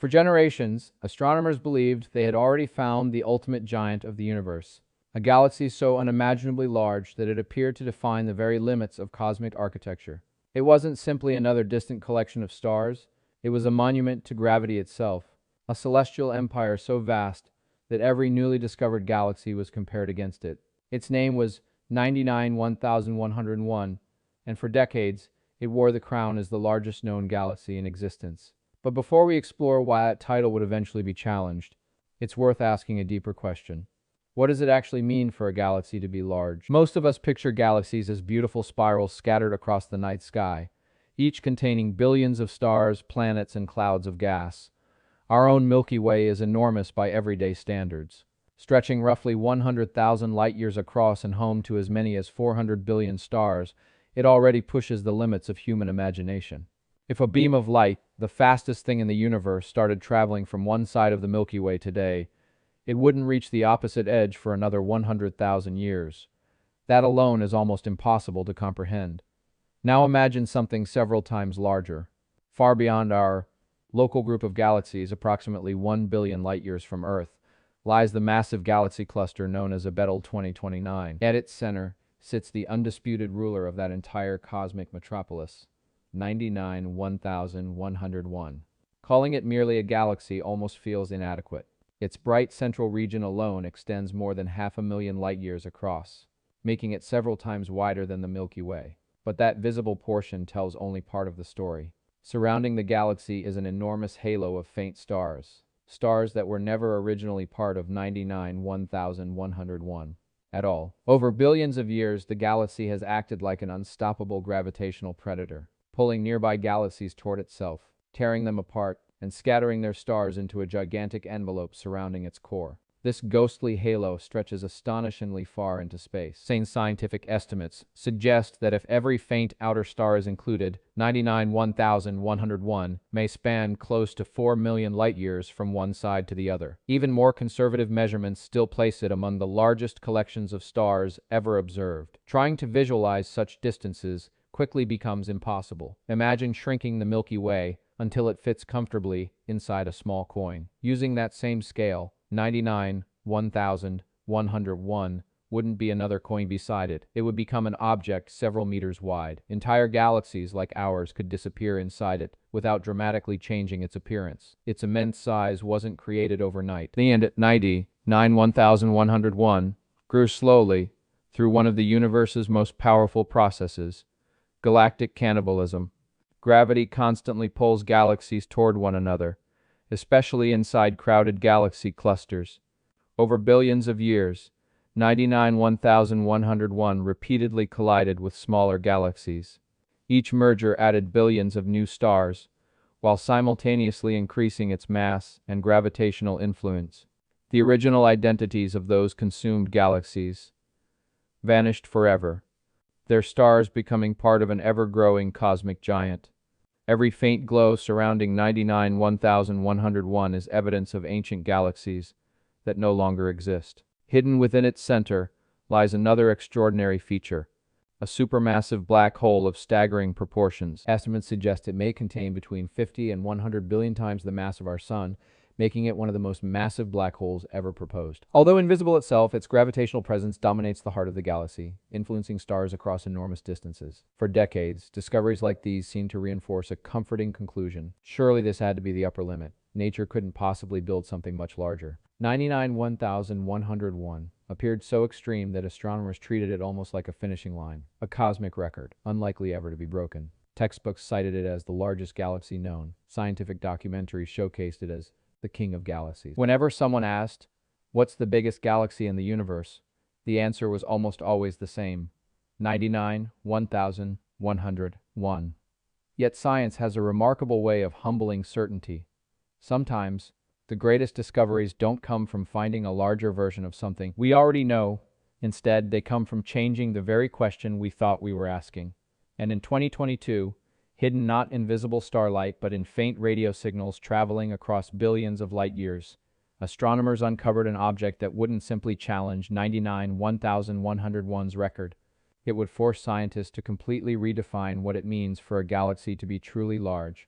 For generations, astronomers believed they had already found the ultimate giant of the universe, a galaxy so unimaginably large that it appeared to define the very limits of cosmic architecture. It wasn't simply another distant collection of stars, it was a monument to gravity itself, a celestial empire so vast that every newly discovered galaxy was compared against it. Its name was 99-1101, and for decades, it wore the crown as the largest known galaxy in existence. But before we explore why that title would eventually be challenged, it's worth asking a deeper question. What does it actually mean for a galaxy to be large? Most of us picture galaxies as beautiful spirals scattered across the night sky, each containing billions of stars, planets, and clouds of gas. Our own Milky Way is enormous by everyday standards, stretching roughly 100,000 light-years across and home to as many as 400 billion stars. It already pushes the limits of human imagination. If a beam of light, the fastest thing in the universe, started traveling from one side of the Milky Way today, it wouldn't reach the opposite edge for another 100,000 years. That alone is almost impossible to comprehend. Now imagine something several times larger. Far beyond our local group of galaxies, approximately 1 billion light-years from Earth, lies the massive galaxy cluster known as Abedul 2029. At its center sits the undisputed ruler of that entire cosmic metropolis, 99-1101. Calling it merely a galaxy almost feels inadequate. Its bright central region alone extends more than 500,000 light-years across, making it several times wider than the Milky Way. But that visible portion tells only part of the story. Surrounding the galaxy is an enormous halo of faint stars, stars that were never originally part of 99-1101 at all. Over billions of years, the galaxy has acted like an unstoppable gravitational predator, pulling nearby galaxies toward itself, tearing them apart, and scattering their stars into a gigantic envelope surrounding its core. This ghostly halo stretches astonishingly far into space. Scientific estimates suggest that if every faint outer star is included, 99-1101 may span close to 4 million light-years from one side to the other. Even more conservative measurements still place it among the largest collections of stars ever observed. Trying to visualize such distances quickly becomes impossible. Imagine shrinking the Milky Way until it fits comfortably inside a small coin. Using that same scale, 99-1101 wouldn't be another coin beside it. It would become an object several meters wide. Entire galaxies like ours could disappear inside it without dramatically changing its appearance. Its immense size wasn't created overnight. The end at 99-1101 grew slowly through one of the universe's most powerful processes, galactic cannibalism. Gravity constantly pulls galaxies toward one another, especially inside crowded galaxy clusters. Over billions of years, 99-1101 repeatedly collided with smaller galaxies. Each merger added billions of new stars, while simultaneously increasing its mass and gravitational influence. The original identities of those consumed galaxies vanished forever, their stars becoming part of an ever-growing cosmic giant. Every faint glow surrounding 99-1101 is evidence of ancient galaxies that no longer exist. Hidden within its center lies another extraordinary feature, a supermassive black hole of staggering proportions. Estimates suggest it may contain between 50 and 100 billion times the mass of our Sun, making it one of the most massive black holes ever proposed. Although invisible itself, its gravitational presence dominates the heart of the galaxy, influencing stars across enormous distances. For decades, discoveries like these seem to reinforce a comforting conclusion. Surely this had to be the upper limit. Nature couldn't possibly build something much larger. 99-1101 appeared so extreme that astronomers treated it almost like a finishing line, a cosmic record, unlikely ever to be broken. Textbooks cited it as the largest galaxy known. Scientific documentaries showcased it as the king of galaxies. Whenever someone asked, "What's the biggest galaxy in the universe?" the answer was almost always the same: 99-1101. Yet science has a remarkable way of humbling certainty. Sometimes, the greatest discoveries don't come from finding a larger version of something we already know. Instead, they come from changing the very question we thought we were asking. And in 2022, hidden not in visible starlight but in faint radio signals traveling across billions of light years, astronomers uncovered an object that wouldn't simply challenge 99-1101's record. It would force scientists to completely redefine what it means for a galaxy to be truly large.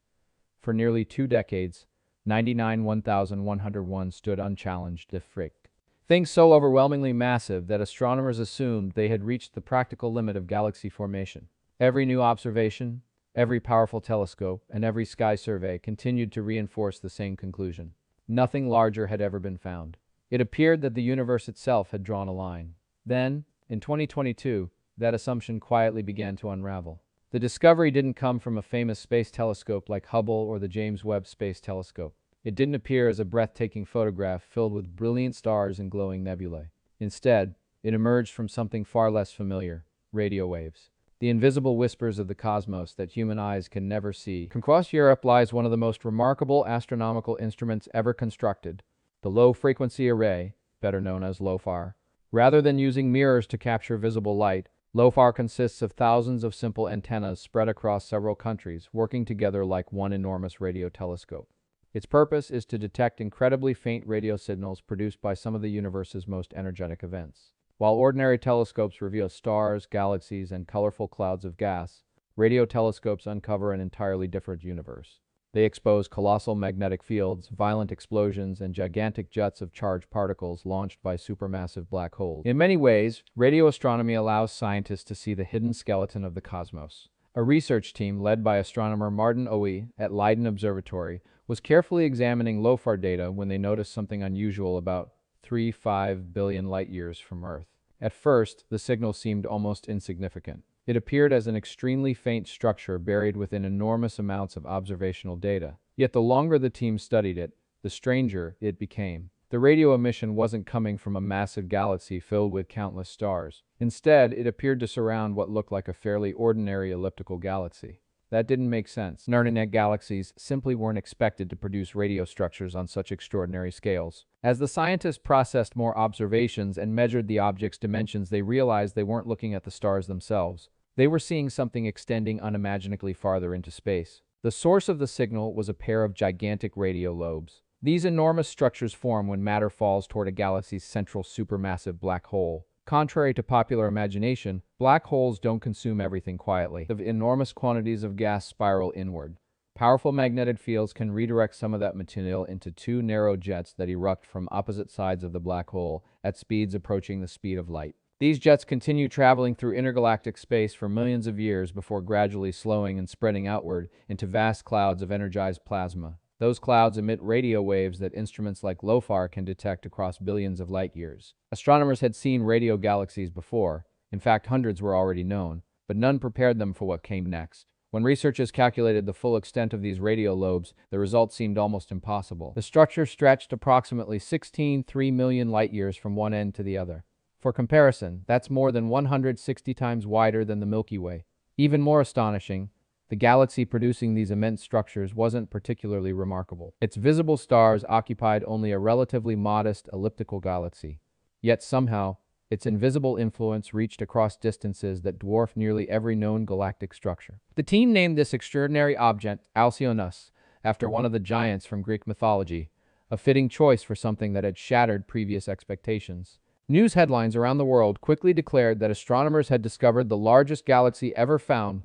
For nearly 2 decades, 99,101 stood unchallenged if fricked. Things so overwhelmingly massive that astronomers assumed they had reached the practical limit of galaxy formation. Every new observation, every powerful telescope, and every sky survey continued to reinforce the same conclusion. Nothing larger had ever been found. It appeared that the universe itself had drawn a line. Then, in 2022, that assumption quietly began to unravel. The discovery didn't come from a famous space telescope like Hubble or the James Webb Space Telescope. It didn't appear as a breathtaking photograph filled with brilliant stars and glowing nebulae. Instead, it emerged from something far less familiar: radio waves. The invisible whispers of the cosmos that human eyes can never see. Across Europe lies one of the most remarkable astronomical instruments ever constructed, the Low-Frequency Array, better known as LOFAR. Rather than using mirrors to capture visible light, LOFAR consists of thousands of simple antennas spread across several countries, working together like one enormous radio telescope. Its purpose is to detect incredibly faint radio signals produced by some of the universe's most energetic events. While ordinary telescopes reveal stars, galaxies, and colorful clouds of gas, radio telescopes uncover an entirely different universe. They expose colossal magnetic fields, violent explosions, and gigantic jets of charged particles launched by supermassive black holes. In many ways, radio astronomy allows scientists to see the hidden skeleton of the cosmos. A research team led by astronomer Martin Oey at Leiden Observatory was carefully examining LOFAR data when they noticed something unusual about 3.5 billion light-years from Earth. At first, the signal seemed almost insignificant. It appeared as an extremely faint structure buried within enormous amounts of observational data. Yet the longer the team studied it, the stranger it became. The radio emission wasn't coming from a massive galaxy filled with countless stars. Instead, it appeared to surround what looked like a fairly ordinary elliptical galaxy. That didn't make sense. Ordinary galaxies simply weren't expected to produce radio structures on such extraordinary scales. As the scientists processed more observations and measured the object's dimensions, they realized they weren't looking at the stars themselves. They were seeing something extending unimaginably farther into space. The source of the signal was a pair of gigantic radio lobes. These enormous structures form when matter falls toward a galaxy's central supermassive black hole. Contrary to popular imagination, black holes don't consume everything quietly. Enormous quantities of gas spiral inward. Powerful magnetic fields can redirect some of that material into two narrow jets that erupt from opposite sides of the black hole at speeds approaching the speed of light. These jets continue traveling through intergalactic space for millions of years before gradually slowing and spreading outward into vast clouds of energized plasma. Those clouds emit radio waves that instruments like LOFAR can detect across billions of light years. Astronomers had seen radio galaxies before. In fact, hundreds were already known, but none prepared them for what came next. When researchers calculated the full extent of these radio lobes, the results seemed almost impossible. The structure stretched approximately 16.3 million light-years from one end to the other. For comparison, that's more than 160 times wider than the Milky Way. Even more astonishing, the galaxy producing these immense structures wasn't particularly remarkable. Its visible stars occupied only a relatively modest elliptical galaxy. Yet somehow, its invisible influence reached across distances that dwarf nearly every known galactic structure. The team named this extraordinary object Alcyoneus, after one of the giants from Greek mythology, a fitting choice for something that had shattered previous expectations. News headlines around the world quickly declared that astronomers had discovered the largest galaxy ever found.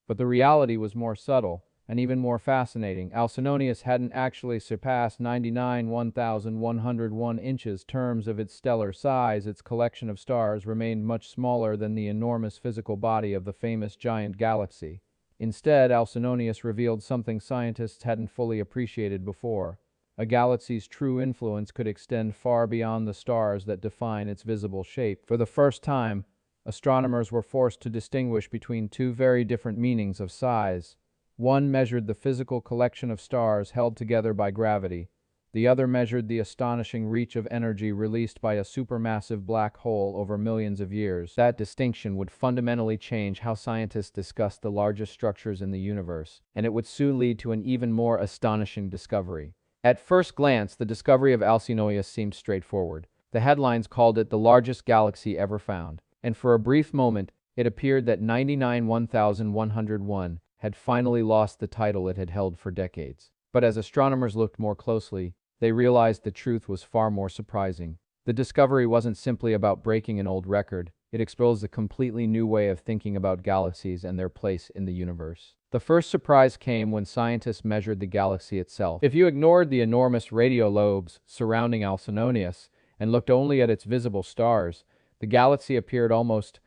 But the reality was more subtle and even more fascinating. Alcyoneus hadn't actually surpassed 99,101 inches terms of its stellar size. Its collection of stars remained much smaller than the enormous physical body of the famous giant galaxy. Instead, Alcyoneus revealed something scientists hadn't fully appreciated before. A galaxy's true influence could extend far beyond the stars that define its visible shape. For the first time, astronomers were forced to distinguish between two very different meanings of size. One measured the physical collection of stars held together by gravity. The other measured the astonishing reach of energy released by a supermassive black hole over millions of years. That distinction would fundamentally change how scientists discussed the largest structures in the universe, and it would soon lead to an even more astonishing discovery. At first glance, the discovery of Alcyoneus seemed straightforward. The headlines called it the largest galaxy ever found. And for a brief moment, it appeared that 99,101 had finally lost the title it had held for decades. But as astronomers looked more closely, they realized the truth was far more surprising. The discovery wasn't simply about breaking an old record. It exposed a completely new way of thinking about galaxies and their place in the universe. The first surprise came when scientists measured the galaxy itself. If you ignored the enormous radio lobes surrounding Alcyoneus and looked only at its visible stars, the galaxy appeared almost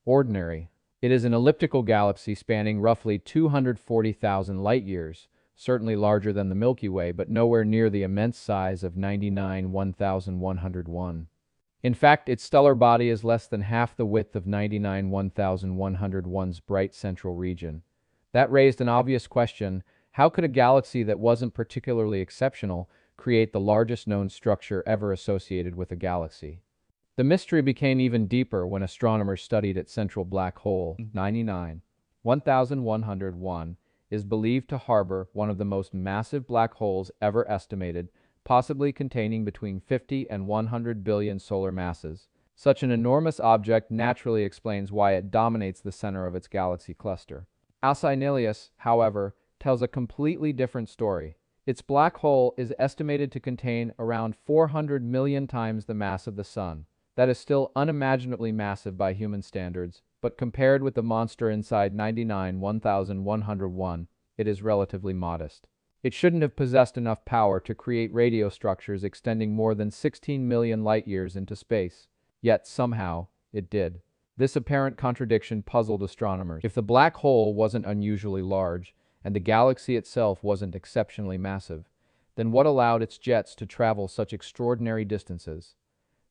ordinary. It is an elliptical galaxy spanning roughly 240,000 light-years, certainly larger than the Milky Way, but nowhere near the immense size of 99-1101. In fact, its stellar body is less than half the width of 99-1101's bright central region. That raised an obvious question: how could a galaxy that wasn't particularly exceptional create the largest known structure ever associated with a galaxy? The mystery became even deeper when astronomers studied its central black hole. 99-1101 is believed to harbor one of the most massive black holes ever estimated, possibly containing between 50 and 100 billion solar masses. Such an enormous object naturally explains why it dominates the center of its galaxy cluster. Alcyoneus, however, tells a completely different story. Its black hole is estimated to contain around 400 million times the mass of the Sun. That is still unimaginably massive by human standards, but compared with the monster inside 99-1101, it is relatively modest. It shouldn't have possessed enough power to create radio structures extending more than 16 million light-years into space. Yet somehow, it did. This apparent contradiction puzzled astronomers. If the black hole wasn't unusually large, and the galaxy itself wasn't exceptionally massive, then what allowed its jets to travel such extraordinary distances?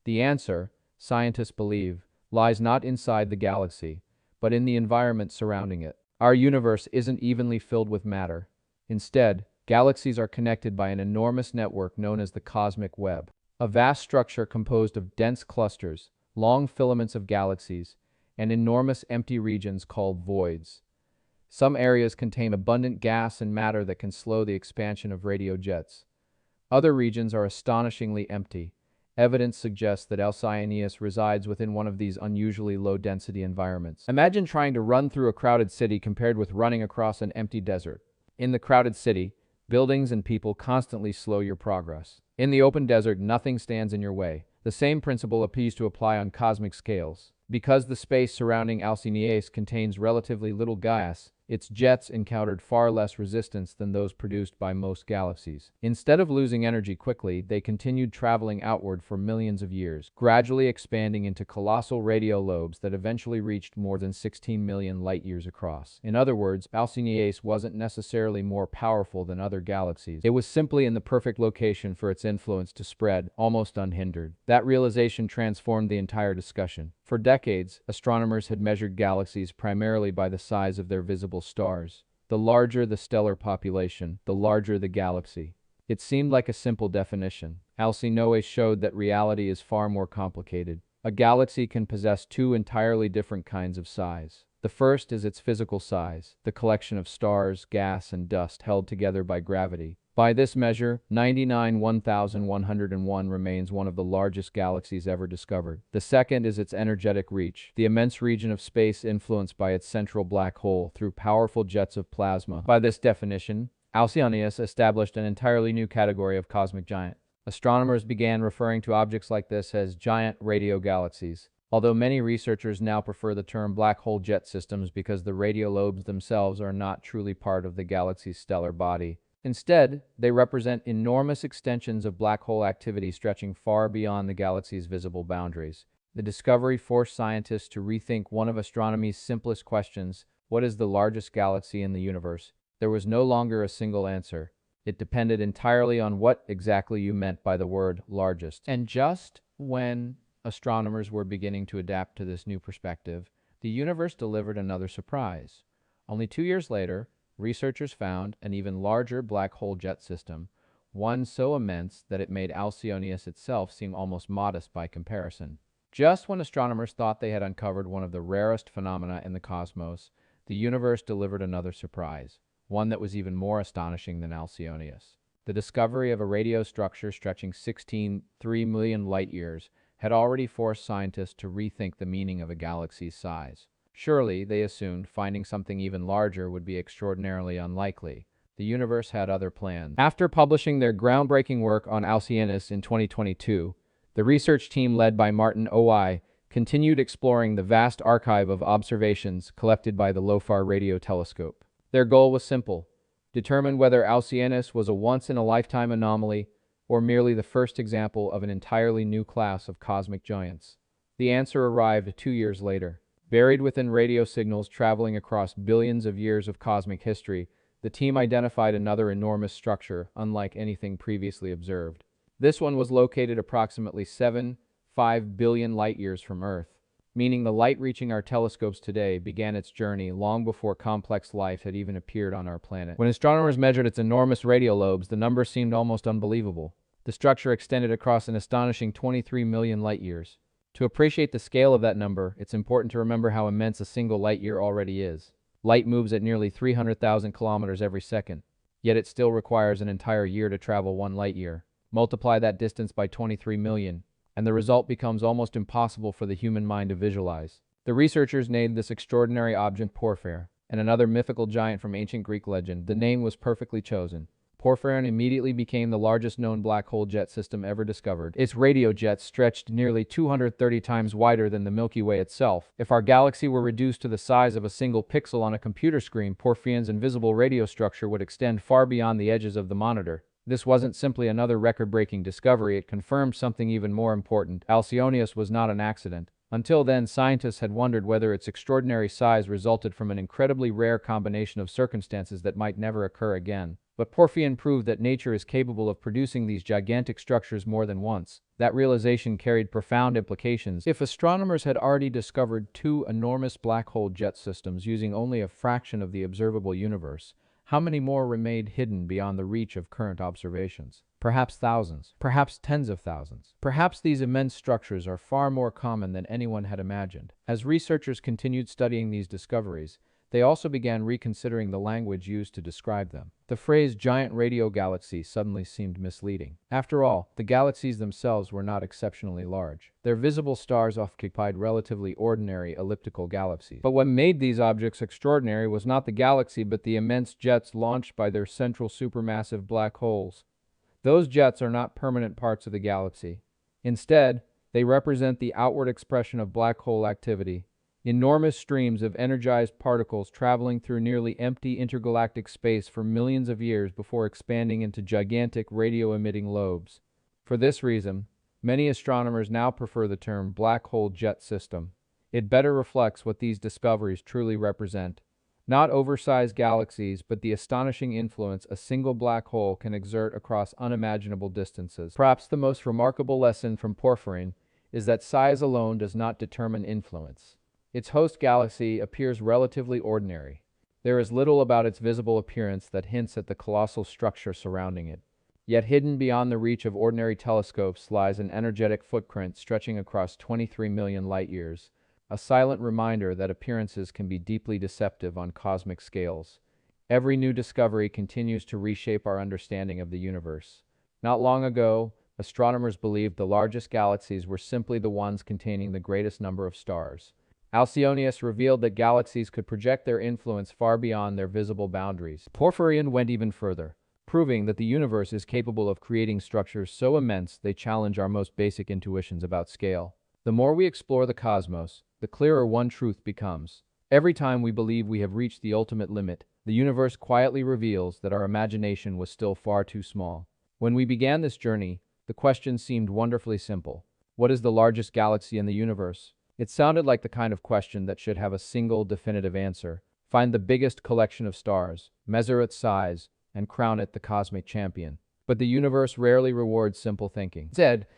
The answer, scientists believe, lies not inside the galaxy, but in the environment surrounding it. Our universe isn't evenly filled with matter. Instead, galaxies are connected by an enormous network known as the cosmic web, a vast structure composed of dense clusters, long filaments of galaxies, and enormous empty regions called voids. Some areas contain abundant gas and matter that can slow the expansion of radio jets. Other regions are astonishingly empty. Evidence suggests that Alcyoneus resides within one of these unusually low-density environments. Imagine trying to run through a crowded city compared with running across an empty desert. In the crowded city, buildings and people constantly slow your progress. In the open desert, nothing stands in your way. The same principle appears to apply on cosmic scales. Because the space surrounding Alcyoneus contains relatively little gas, its jets encountered far less resistance than those produced by most galaxies. Instead of losing energy quickly, they continued traveling outward for millions of years, gradually expanding into colossal radio lobes that eventually reached more than 16 million light-years across. In other words, Alcyoneus wasn't necessarily more powerful than other galaxies. It was simply in the perfect location for its influence to spread, almost unhindered. That realization transformed the entire discussion. For decades, astronomers had measured galaxies primarily by the size of their visible stars. The larger the stellar population, the larger the galaxy. It seemed like a simple definition. Alcyoneus showed that reality is far more complicated. A galaxy can possess two entirely different kinds of size. The first is its physical size, the collection of stars, gas, and dust held together by gravity. By this measure, 99-1101 remains one of the largest galaxies ever discovered. The second is its energetic reach, the immense region of space influenced by its central black hole through powerful jets of plasma. By this definition, Alcyoneus established an entirely new category of cosmic giant. Astronomers began referring to objects like this as giant radio galaxies, although many researchers now prefer the term black hole jet systems because the radio lobes themselves are not truly part of the galaxy's stellar body. Instead, they represent enormous extensions of black hole activity stretching far beyond the galaxy's visible boundaries. The discovery forced scientists to rethink one of astronomy's simplest questions: what is the largest galaxy in the universe? There was no longer a single answer. It depended entirely on what exactly you meant by the word largest. And just when astronomers were beginning to adapt to this new perspective, the universe delivered another surprise. Only 2 years later, researchers found an even larger black hole jet system, one so immense that it made Alcyoneus itself seem almost modest by comparison. Just when astronomers thought they had uncovered one of the rarest phenomena in the cosmos, the universe delivered another surprise, one that was even more astonishing than Alcyoneus. The discovery of a radio structure stretching 16.3 million light-years had already forced scientists to rethink the meaning of a galaxy's size. Surely, they assumed, finding something even larger would be extraordinarily unlikely. The universe had other plans. After publishing their groundbreaking work on Alcyoneus in 2022, the research team led by Martin Oi continued exploring the vast archive of observations collected by the LOFAR radio telescope. Their goal was simple: determine whether Alcyoneus was a once-in-a-lifetime anomaly or merely the first example of an entirely new class of cosmic giants. The answer arrived 2 years later. Buried within radio signals traveling across billions of years of cosmic history, the team identified another enormous structure unlike anything previously observed. This one was located approximately 7.5 billion light-years from Earth, meaning the light reaching our telescopes today began its journey long before complex life had even appeared on our planet. When astronomers measured its enormous radio lobes, the number seemed almost unbelievable. The structure extended across an astonishing 23 million light-years. To appreciate the scale of that number, it's important to remember how immense a single light-year already is. Light moves at nearly 300,000 kilometers every second, yet it still requires an entire year to travel 1 light-year. Multiply that distance by 23 million, and the result becomes almost impossible for the human mind to visualize. The researchers named this extraordinary object Porphyrion, and another mythical giant from ancient Greek legend. The name was perfectly chosen. Porphyrion immediately became the largest known black hole jet system ever discovered. Its radio jets stretched nearly 230 times wider than the Milky Way itself. If our galaxy were reduced to the size of a single pixel on a computer screen, Porphyrion's invisible radio structure would extend far beyond the edges of the monitor. This wasn't simply another record-breaking discovery, it confirmed something even more important. Alcyoneus was not an accident. Until then, scientists had wondered whether its extraordinary size resulted from an incredibly rare combination of circumstances that might never occur again. But Porphyrion proved that nature is capable of producing these gigantic structures more than once. That realization carried profound implications. If astronomers had already discovered 2 enormous black hole jet systems using only a fraction of the observable universe, how many more remained hidden beyond the reach of current observations? Perhaps thousands, perhaps tens of thousands. Perhaps these immense structures are far more common than anyone had imagined. As researchers continued studying these discoveries, they also began reconsidering the language used to describe them. The phrase giant radio galaxy suddenly seemed misleading. After all, the galaxies themselves were not exceptionally large. Their visible stars occupied relatively ordinary elliptical galaxies. But what made these objects extraordinary was not the galaxy but the immense jets launched by their central supermassive black holes. Those jets are not permanent parts of the galaxy. Instead, they represent the outward expression of black hole activity. Enormous streams of energized particles traveling through nearly empty intergalactic space for millions of years before expanding into gigantic radio-emitting lobes. For this reason, many astronomers now prefer the term black hole jet system. It better reflects what these discoveries truly represent. Not oversized galaxies, but the astonishing influence a single black hole can exert across unimaginable distances. Perhaps the most remarkable lesson from Porphyrion is that size alone does not determine influence. Its host galaxy appears relatively ordinary. There is little about its visible appearance that hints at the colossal structure surrounding it. Yet hidden beyond the reach of ordinary telescopes lies an energetic footprint stretching across 23 million light-years, a silent reminder that appearances can be deeply deceptive on cosmic scales. Every new discovery continues to reshape our understanding of the universe. Not long ago, astronomers believed the largest galaxies were simply the ones containing the greatest number of stars. Alcyoneus revealed that galaxies could project their influence far beyond their visible boundaries. Porphyrion went even further, proving that the universe is capable of creating structures so immense they challenge our most basic intuitions about scale. The more we explore the cosmos, the clearer one truth becomes. Every time we believe we have reached the ultimate limit, the universe quietly reveals that our imagination was still far too small. When we began this journey, the question seemed wonderfully simple. What is the largest galaxy in the universe? It sounded like the kind of question that should have a single definitive answer. Find the biggest collection of stars, measure its size, and crown it the cosmic champion. But the universe rarely rewards simple thinking. Instead,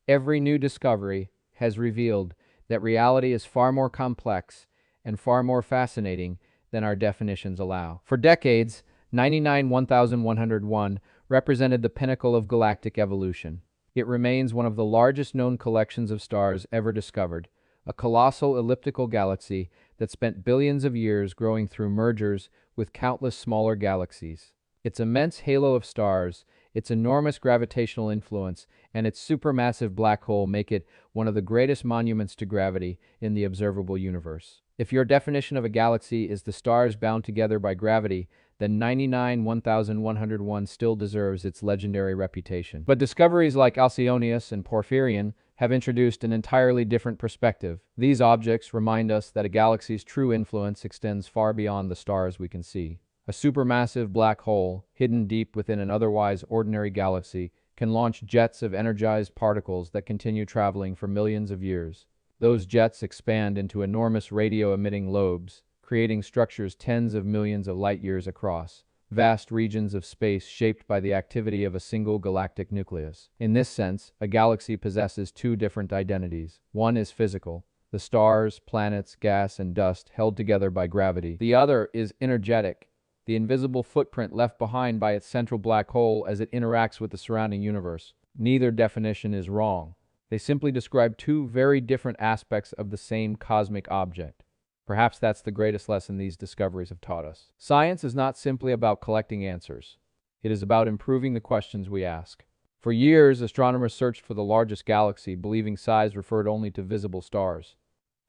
every new discovery has revealed that reality is far more complex and far more fascinating than our definitions allow. For decades, 99-1101 represented the pinnacle of galactic evolution. It remains one of the largest known collections of stars ever discovered, a colossal elliptical galaxy that spent billions of years growing through mergers with countless smaller galaxies. Its immense halo of stars, its enormous gravitational influence, and its supermassive black hole make it one of the greatest monuments to gravity in the observable universe. If your definition of a galaxy is the stars bound together by gravity, then 99-1101 still deserves its legendary reputation. But discoveries like Alcyoneus and Porphyrion have introduced an entirely different perspective. These objects remind us that a galaxy's true influence extends far beyond the stars we can see. A supermassive black hole, hidden deep within an otherwise ordinary galaxy, can launch jets of energized particles that continue traveling for millions of years. Those jets expand into enormous radio-emitting lobes, creating structures tens of millions of light-years across, vast regions of space shaped by the activity of a single galactic nucleus. In this sense, a galaxy possesses two different identities. One is physical, the stars, planets, gas, and dust held together by gravity. The other is energetic, the invisible footprint left behind by its central black hole as it interacts with the surrounding universe. Neither definition is wrong. They simply describe two very different aspects of the same cosmic object. Perhaps that's the greatest lesson these discoveries have taught us. Science is not simply about collecting answers. It is about improving the questions we ask. For years, astronomers searched for the largest galaxy, believing size referred only to visible stars.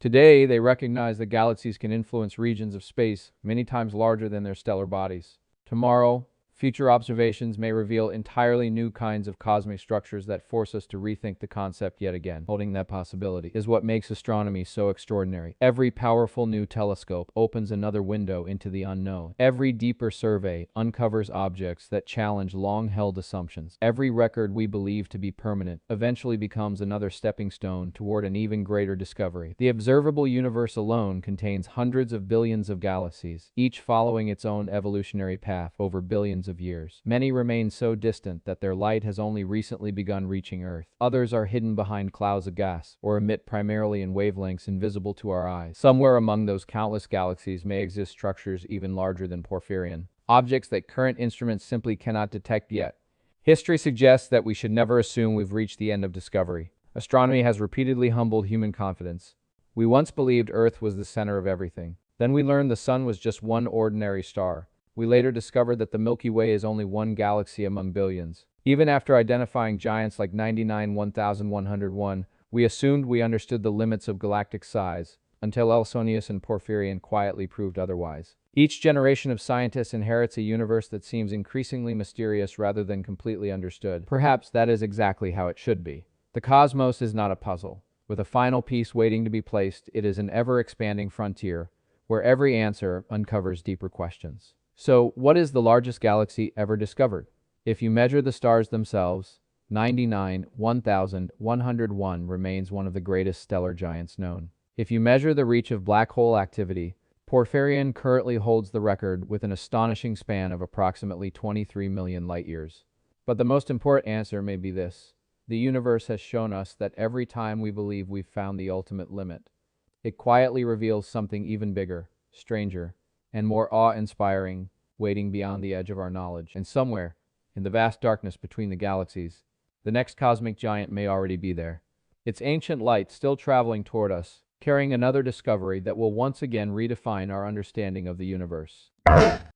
Today, they recognize that galaxies can influence regions of space many times larger than their stellar bodies. Tomorrow, future observations may reveal entirely new kinds of cosmic structures that force us to rethink the concept yet again. Holding that possibility is what makes astronomy so extraordinary. Every powerful new telescope opens another window into the unknown. Every deeper survey uncovers objects that challenge long-held assumptions. Every record we believe to be permanent eventually becomes another stepping stone toward an even greater discovery. The observable universe alone contains hundreds of billions of galaxies, each following its own evolutionary path over billions of years. Many remain so distant that their light has only recently begun reaching Earth. Others are hidden behind clouds of gas, or emit primarily in wavelengths invisible to our eyes. Somewhere among those countless galaxies may exist structures even larger than Porphyrion, objects that current instruments simply cannot detect yet. History suggests that we should never assume we've reached the end of discovery. Astronomy has repeatedly humbled human confidence. We once believed Earth was the center of everything. Then we learned the sun was just one ordinary star. We later discovered that the Milky Way is only one galaxy among billions. Even after identifying giants like 99-1101, we assumed we understood the limits of galactic size, until Alcyoneus and Porphyrion quietly proved otherwise. Each generation of scientists inherits a universe that seems increasingly mysterious rather than completely understood. Perhaps that is exactly how it should be. The cosmos is not a puzzle. With a final piece waiting to be placed, it is an ever-expanding frontier, where every answer uncovers deeper questions. So, what is the largest galaxy ever discovered? If you measure the stars themselves, 99-1101 remains one of the greatest stellar giants known. If you measure the reach of black hole activity, Porphyrion currently holds the record with an astonishing span of approximately 23 million light-years. But the most important answer may be this. The universe has shown us that every time we believe we've found the ultimate limit, it quietly reveals something even bigger, stranger, and more awe-inspiring, waiting beyond the edge of our knowledge. And somewhere, in the vast darkness between the galaxies, the next cosmic giant may already be there. Its ancient light still traveling toward us, carrying another discovery that will once again redefine our understanding of the universe.